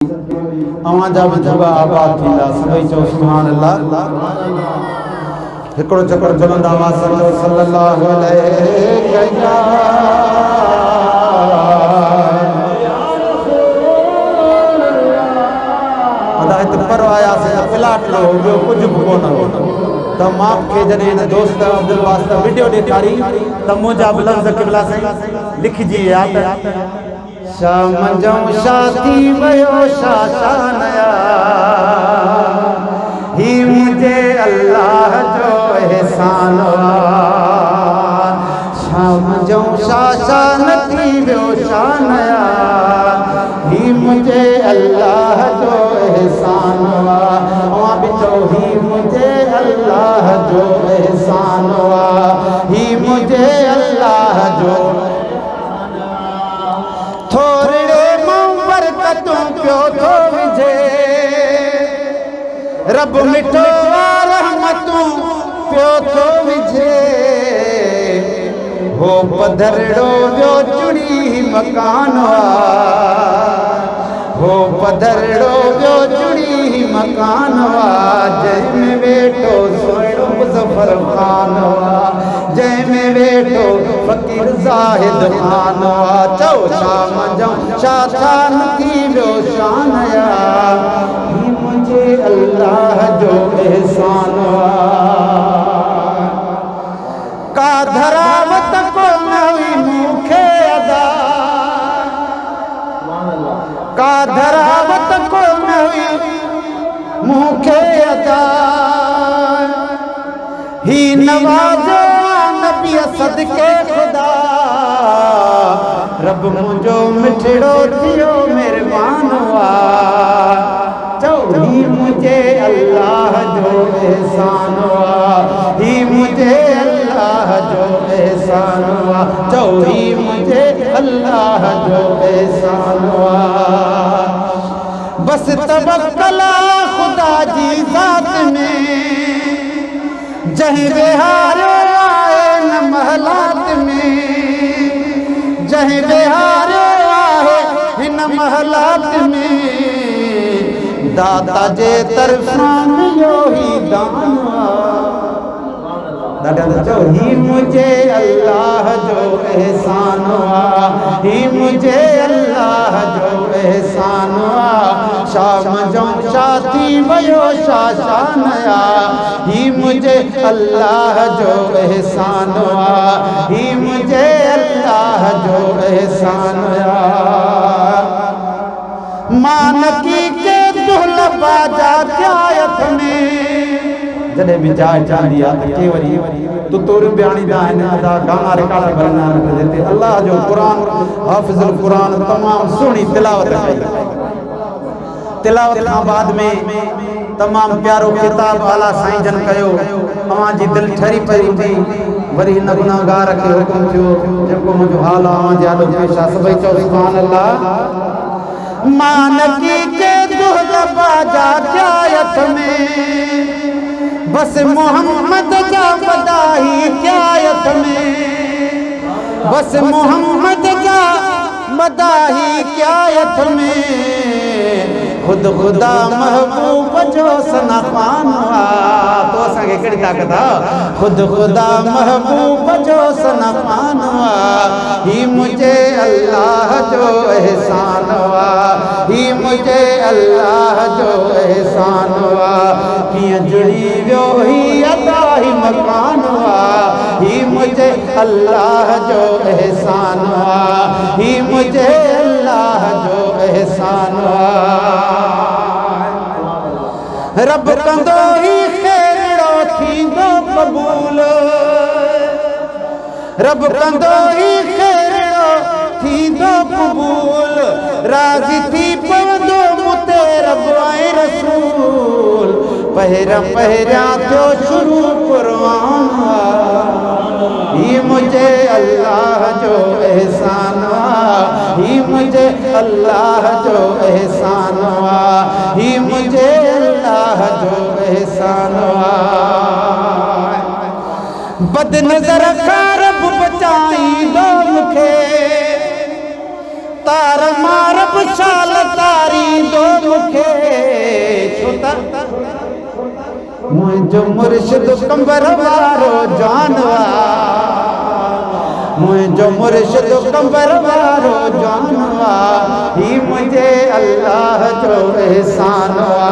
अवां जा वजूबा आबाद थींदा सभई चओ सुभान अल्लाह। हिकिड़ो चकर चवंदा हुआ सल्लल्लाहु अलैहि हिते पर आयासीं प्लाट लो ॿियो कुझु बि कोन हो त मां खे जॾहिं हिन दोस्त अब्दुल वास्ता वीडियो ॾेखारी त मुंहिंजा बि लफ़्ज़ क़िबला साईं लिखिजी विया त शाम जो शादी वयो शाशा नया ही मुझे अल्लाह जो एहसान शाम जो शाशा नथी वयो शानया ही मुझे अल्लाह जो एहसान वहाँ भी तो ही मुझे अल्लाह जो एहसान ही मुझे अल्लाह जो थोड़े मां बरकतों पियो थो विझे रब मिठो रहमतूं पियो थो विझे हो पधरड़ो वियो चुड़ी मकान हो पधरड़ो वियो चुड़ी मकान जंहिंमें वेठो सुहिणो मुज़फ़र ख़ान जंहिंमें वेठो फ़क़ीर ज़ाहिद ख़ान चओ शाम जो शाशा नथी वियो शानया ही मुंहिंजे अल्लाह जो एहसान का धरावत को नवी मूंखे अदा का धरावत को नवी मूंखे अदा ही नवाज़ो नबी सदके खुदा रब मुंहिंजो मिठड़ो थियो मेहरबान चओ ही मुझे अल्लाह जो एहसान ही मुझे अल्लाह जो एहसान चओ ही मुझे अल्लाह जो एहसान बस तवक्कल खुदा जी ज़ात में जहीं बेहारो आए न महलात में जहीं बेहारो आए हिन महलात में दाता जे तरफ़ां मिलियो ही दान चओ ही मुझे अल्लाह जो एहसान ही मुझे अल्लाह जो एहसान शाम जो शादी वयो शाशा नया ही मुझे अल्लाह जो एहसान ही मुझे अल्लाह जो एहसान मानकी के दुहल बाजा क्यायत में जॾहिं बि जाइ चाहींदी आहे त के वरी तुतूरियूं बि आणींदा आहिनि अदा गाना रिकॉर्ड करंदा आहिनि जिते अल्लाह जो क़ुरान हाफ़िज़ुल क़ुरान तमामु सुहिणी तिलावत कई तिलावत खां बाद में तमामु प्यारो ख़िताब आला साईं जन कयो अवां जी दिलि ठरी पई हूंदी वरी हिन गुनाहगार खे हुकुम थियो जेको मुंहिंजो हाल आहे अवां जे आॾो पेश आहे सभई चओ सुभान अल्लाह मानकी के दुहल बाजा क्यायत में बस मोहम्मद जा बदाही क्यायत में बस मोहम्मद जा बदाही क्यायत में खुद खुदा महबूब जो सनापान तो असांखे कहिड़ी ताक़त आहे खुद खुदा महबूब जो सनापान ही मुझे अल्लाह जो एहसान ही मुझे अल्लाह जो एहसान कीअं जुड़ी वियो ही अदा ही मकान ही मुझे अल्लाह जो एहसान ही मुझे अल्लाह जो एहसान रब कंदो ही ख़ैरड़ो थींदो क़बूल रब कंदो ही ख़ैरड़ो थींदो क़बूल राज़ी थी पवंदो मुते रब ऐं रसूल पहिरियां पहिरियां थियो शुरू क़ुरान ही मुझे अल्लाह जो एहसान ही मुझे अल्लाह जो एहसान ही मुझे अल्लाह जो एहसान बद नज़र खां रब बचाईंदो मूंखे तार मारब शाल तारींदो मुझो मुर्शिद कंबर वारो जानवा मुझो मुर्शिद कंबर वारो जानवा ही मुझे अल्लाह जो एहसानवा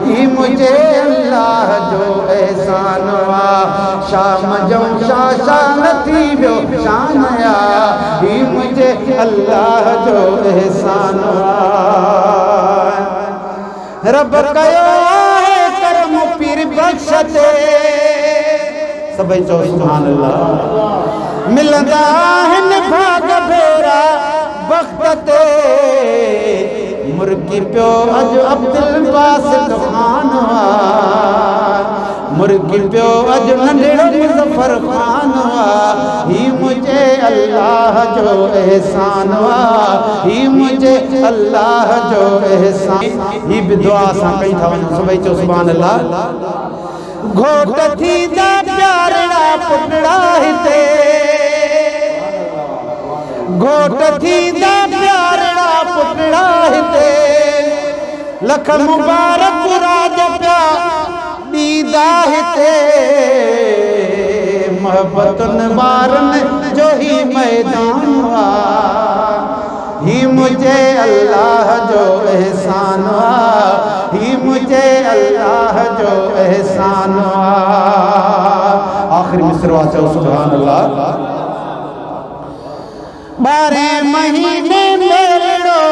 ही मुझे अल्लाह जो एहसानवा शाम जो शाशा नथी वियो शानया ही मुझे अल्लाह जो एहसानवा रब कयो करम पीर बख्शते सभई चो सुभान अल्लाह मिलंदा हिन भाग भेरा वक्त ते मुर्गी पियो अज अब्दुल बासित खान मुर्गी पियो अज नंढड़ो मुज़फ़र खान ही मुझे अल्लाह जो एहसान ही मुझे अल्लाह जो एहसान ही भी दुआ सां कई था वञो सभई चो सुभान अल्लाह घोट थींदा प्यारा पुटड़ा हिते घोट थींदा प्यारा पुटड़ा हिते लख मुबारक राज प्या दीदा हिते मोहब्बतुन वारन जो ही मैदान ही मुझे अल्लाह जो एहसान ही मुझे अल्लाह जो एहसान आखिरी मिसरवा चो सुभान अल्लाह 12 महीने मेड़ो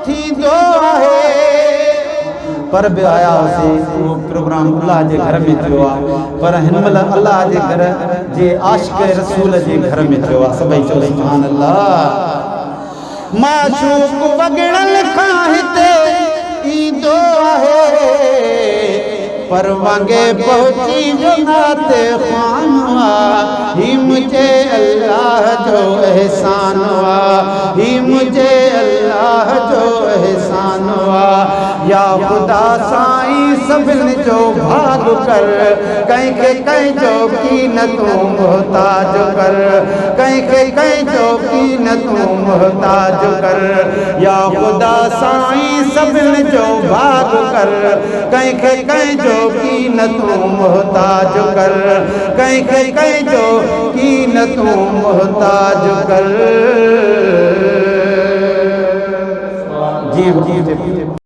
थींदो आहे पर भी आया हुसे वो प्रोग्राम अल्लाह जे घर में थियो पर हिनमल अल्लाह जे घर जे आशिक रसूल जे घर में थियो सभई चो सुभान अल्लाह माशूक वगणल खां हिते ईंदो आहे पर वांगे पहुंची जो नाते ख़ानवा ही मुझे अल्लाह जो एहसान ही मुझे अल्लाह जो एहसान या खुदा साईं सभिन जो भाग कर कहीं जो की न तू मोहताज कर कहीं जो की न तू मोहताज कर या खुदा साईं सभिन जो भाग कर कहीं जो की न तू मोहताज कर कहीं जो की न तू मोहताज कर जी जी